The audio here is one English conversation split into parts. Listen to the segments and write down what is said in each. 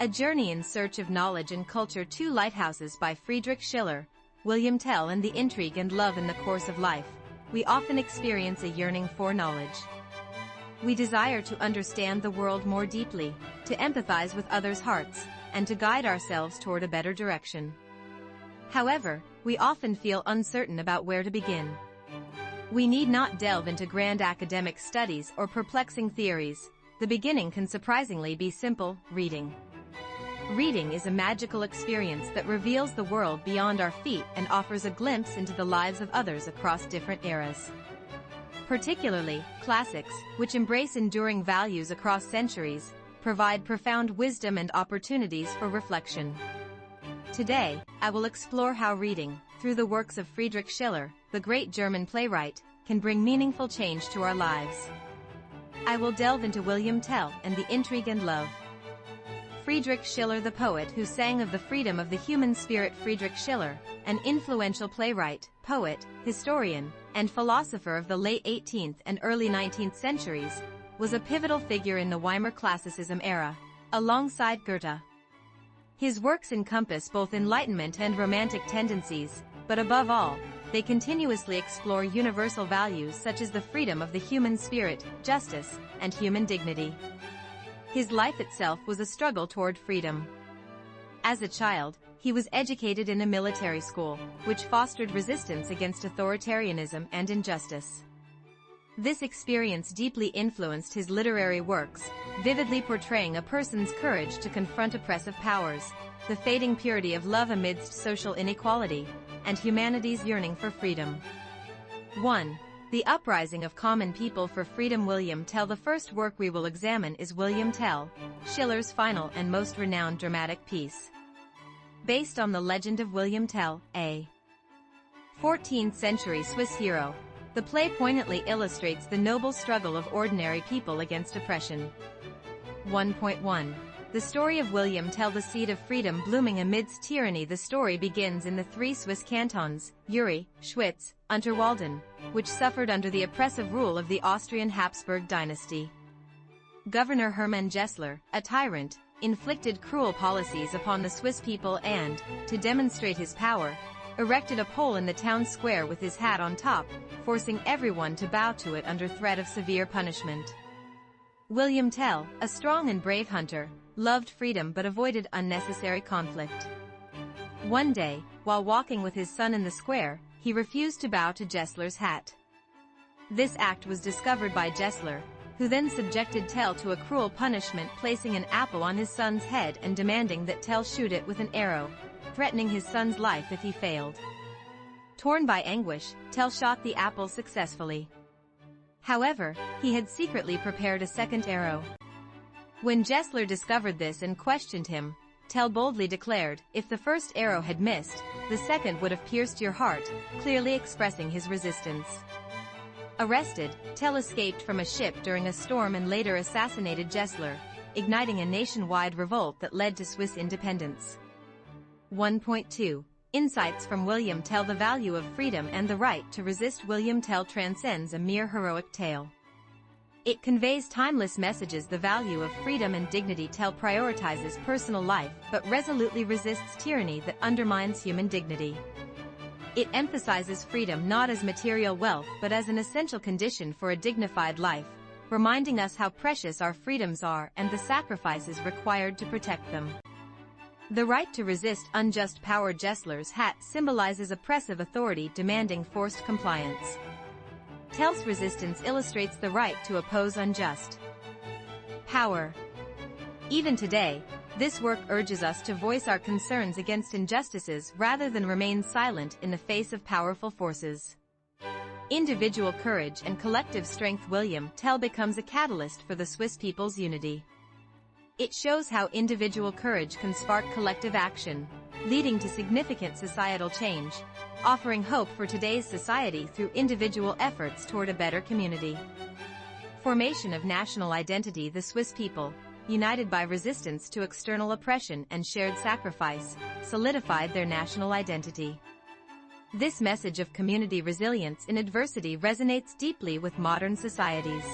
A Journey in Search of Knowledge and Culture. Two Lighthouses by Friedrich Schiller, William Tell. And the intrigue and love in the course of life, we often experience a yearning for knowledge. We desire to understand the world more deeply, to empathize with others' hearts, and to guide ourselves toward a better direction. However, we often feel uncertain about where to begin. We need not delve into grand academic studies or perplexing theories. The beginning can surprisingly be simple: reading. Reading is a magical experience that reveals the world beyond our feet and offers a glimpse into the lives of others across different eras. Particularly, classics, which embrace enduring values across centuries, provide profound wisdom and opportunities for reflection. Today, I will explore how reading, through the works of Friedrich Schiller, the great German playwright, can bring meaningful change to our lives. I will delve into William Tell and the intrigue and love. Friedrich Schiller, the poet who sang of the freedom of the human spirit. Friedrich Schiller, an influential playwright, poet, historian, and philosopher of the late 18th and early 19th centuries, was a pivotal figure in the Weimar Classicism era, alongside Goethe. His works encompass both Enlightenment and Romantic tendencies, but above all, they continuously explore universal values such as the freedom of the human spirit, justice, and human dignity. His life itself was a struggle toward freedom. As a child, he was educated in a military school, which fostered resistance against authoritarianism and injustice. This experience deeply influenced his literary works, vividly portraying a person's courage to confront oppressive powers, the fading purity of love amidst social inequality, and humanity's yearning for freedom. 1. The Uprising of Common People for Freedom. William Tell. The first work we will examine is William Tell, Schiller's final and most renowned dramatic piece. Based on the legend of William Tell, a 14th-century Swiss hero, the play poignantly illustrates the noble struggle of ordinary people against oppression. 1.1. The story of William Tell, the seed of freedom blooming amidst tyranny. The story begins in the three Swiss cantons, Uri, Schwyz, Unterwalden, which suffered under the oppressive rule of the Austrian Habsburg dynasty. Governor Hermann Gessler, a tyrant, inflicted cruel policies upon the Swiss people and, to demonstrate his power, erected a pole in the town square with his hat on top, forcing everyone to bow to it under threat of severe punishment. William Tell, a strong and brave hunter, loved freedom but avoided unnecessary conflict. One day, while walking with his son in the square, he refused to bow to Gessler's hat. This act was discovered by Gessler, who then subjected Tell to a cruel punishment, placing an apple on his son's head and demanding that Tell shoot it with an arrow, threatening his son's life if he failed. Torn by anguish, Tell shot the apple successfully. However, he had secretly prepared a second arrow. When Gessler discovered this and questioned him, Tell boldly declared, "If the first arrow had missed, the second would have pierced your heart," clearly expressing his resistance. Arrested, Tell escaped from a ship during a storm and later assassinated Gessler, igniting a nationwide revolt that led to Swiss independence. 1.2. Insights from William Tell. The value of freedom and the right to resist. William Tell transcends a mere heroic tale. It conveys timeless messages. The value of freedom and dignity. Tell prioritizes personal life but resolutely resists tyranny that undermines human dignity. It emphasizes freedom not as material wealth but as an essential condition for a dignified life, reminding us how precious our freedoms are and the sacrifices required to protect them. The right to resist unjust power. Gessler's hat symbolizes oppressive authority demanding forced compliance. Tell's resistance illustrates the right to oppose unjust power. Even today, this work urges us to voice our concerns against injustices rather than remain silent in the face of powerful forces. Individual courage and collective strength. William Tell becomes a catalyst for the Swiss people's unity. It shows how individual courage can spark collective action, leading to significant societal change, offering hope for today's society through individual efforts toward a better community. Formation of national identity. The Swiss people, united by resistance to external oppression and shared sacrifice, solidified their national identity. This message of community resilience in adversity resonates deeply with modern societies.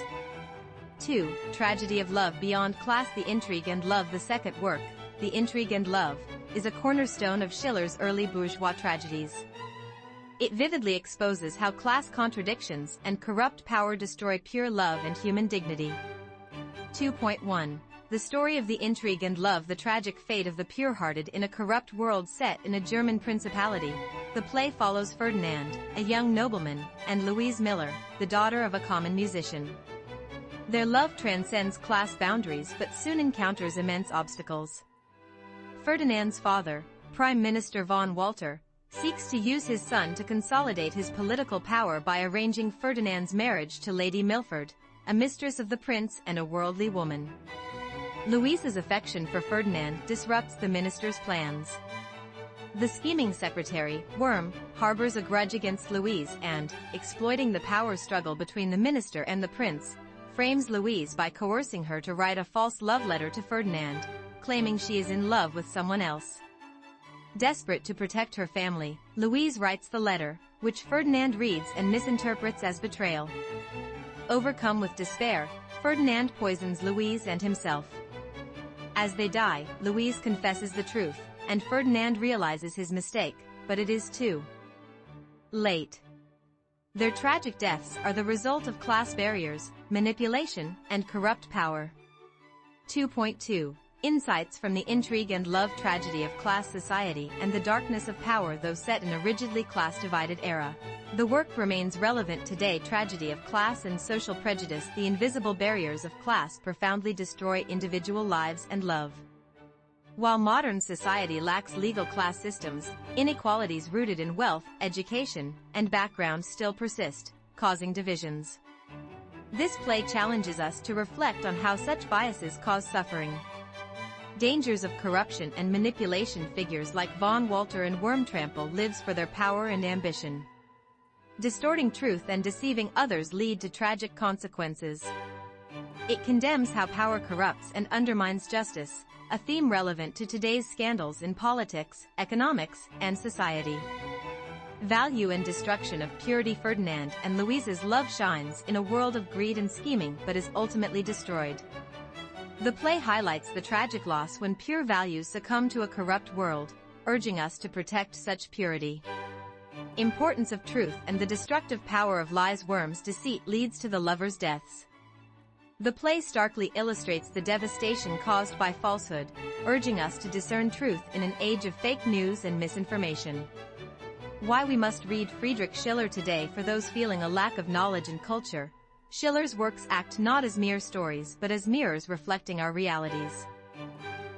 2. Tragedy of Love. Beyond class. The intrigue and love. The second work, The Intrigue and Love, is a cornerstone of Schiller's early bourgeois tragedies. It vividly exposes how class contradictions and corrupt power destroy pure love and human dignity. 2.1. The story of The Intrigue and Love, the tragic fate of the pure-hearted in a corrupt world set in a German principality. The play follows Ferdinand, a young nobleman, and Louise Miller, the daughter of a common musician. Their love transcends class boundaries but soon encounters immense obstacles. Ferdinand's father, Prime Minister von Walter, seeks to use his son to consolidate his political power by arranging Ferdinand's marriage to Lady Milford, a mistress of the prince and a worldly woman. Louise's affection for Ferdinand disrupts the minister's plans. The scheming secretary, Worm, harbors a grudge against Louise and, exploiting the power struggle between the minister and the prince, frames Louise by coercing her to write a false love letter to Ferdinand, claiming she is in love with someone else. Desperate to protect her family, Louise writes the letter, which Ferdinand reads and misinterprets as betrayal. Overcome with despair, Ferdinand poisons Louise and himself. As they die, Louise confesses the truth, and Ferdinand realizes his mistake, but it is too late. Their tragic deaths are the result of class barriers, manipulation, and corrupt power. 2.2. Insights from the intrigue and love tragedy of class society and the darkness of power, though set in a rigidly class-divided era. The work remains relevant today. Tragedy of class and social prejudice. The invisible barriers of class profoundly destroy individual lives and love. While modern society lacks legal class systems, inequalities rooted in wealth, education, and background still persist, causing divisions. This play challenges us to reflect on how such biases cause suffering. Dangers of corruption and manipulation. Figures like von Walter and Wormtrample lives for their power and ambition. Distorting truth and deceiving others lead to tragic consequences. It condemns how power corrupts and undermines justice, a theme relevant to today's scandals in politics, economics, and society. Value and destruction of purity. Ferdinand and Louise's love shines in a world of greed and scheming but is ultimately destroyed. The play highlights the tragic loss when pure values succumb to a corrupt world, urging us to protect such purity. Importance of truth and the destructive power of lies. Worm's deceit leads to the lovers' deaths. The play starkly illustrates the devastation caused by falsehood, urging us to discern truth in an age of fake news and misinformation. Why we must read Friedrich Schiller today. For those feeling a lack of knowledge and culture, Schiller's works act not as mere stories but as mirrors reflecting our realities.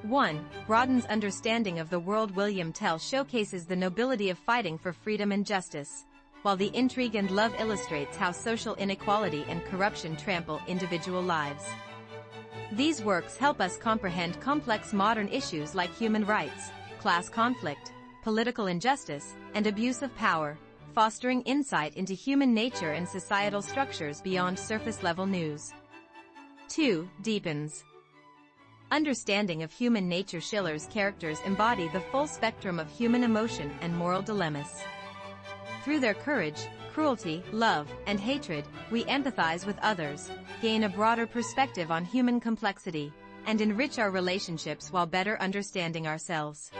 1. Broadens understanding of the world. William Tell showcases the nobility of fighting for freedom and justice, while The Intrigue and Love illustrates how social inequality and corruption trample individual lives. These works help us comprehend complex modern issues like human rights, class conflict, political injustice, and abuse of power, fostering insight into human nature and societal structures beyond surface-level news. 2. Deepens understanding of human nature. Schiller's characters embody the full spectrum of human emotion and moral dilemmas. Through their courage, cruelty, love, and hatred, we empathize with others, gain a broader perspective on human complexity, and enrich our relationships while better understanding ourselves.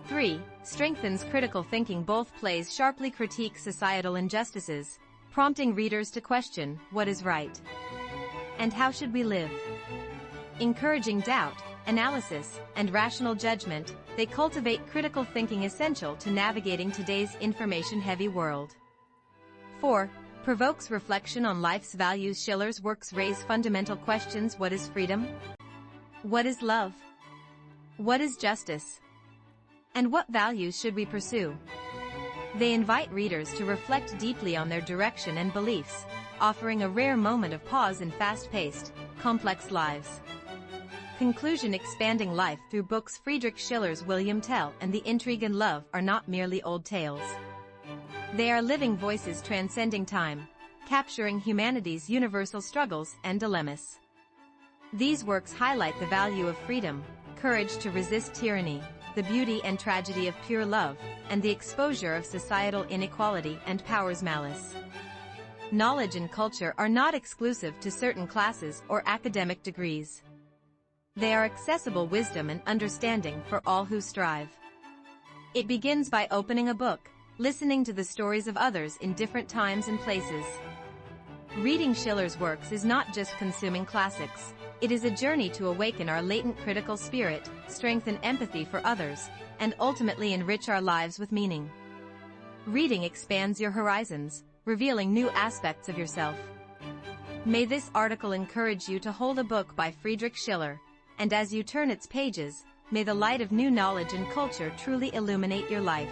3. Strengthens critical thinking. Both plays sharply critique societal injustices, prompting readers to question what is right and how should we live. Encouraging doubt, analysis, and rational judgment, they cultivate critical thinking essential to navigating today's information-heavy world. 4. Provokes reflection on life's values. Schiller's works raise fundamental questions. What is freedom? What is love? What is justice? And what values should we pursue? They invite readers to reflect deeply on their direction and beliefs, offering a rare moment of pause in fast-paced, complex lives. Conclusion. Expanding life through books. Friedrich Schiller's William Tell and The Intrigue and Love are not merely old tales. They are living voices transcending time, capturing humanity's universal struggles and dilemmas. These works highlight the value of freedom, courage to resist tyranny, the beauty and tragedy of pure love, and the exposure of societal inequality and power's malice. Knowledge and culture are not exclusive to certain classes or academic degrees. They are accessible wisdom and understanding for all who strive. It begins by opening a book, listening to the stories of others in different times and places. Reading Schiller's works is not just consuming classics. It is a journey to awaken our latent critical spirit, strengthen empathy for others, and ultimately enrich our lives with meaning. Reading expands your horizons, revealing new aspects of yourself. May this article encourage you to hold a book by Friedrich Schiller, and as you turn its pages, may the light of new knowledge and culture truly illuminate your life.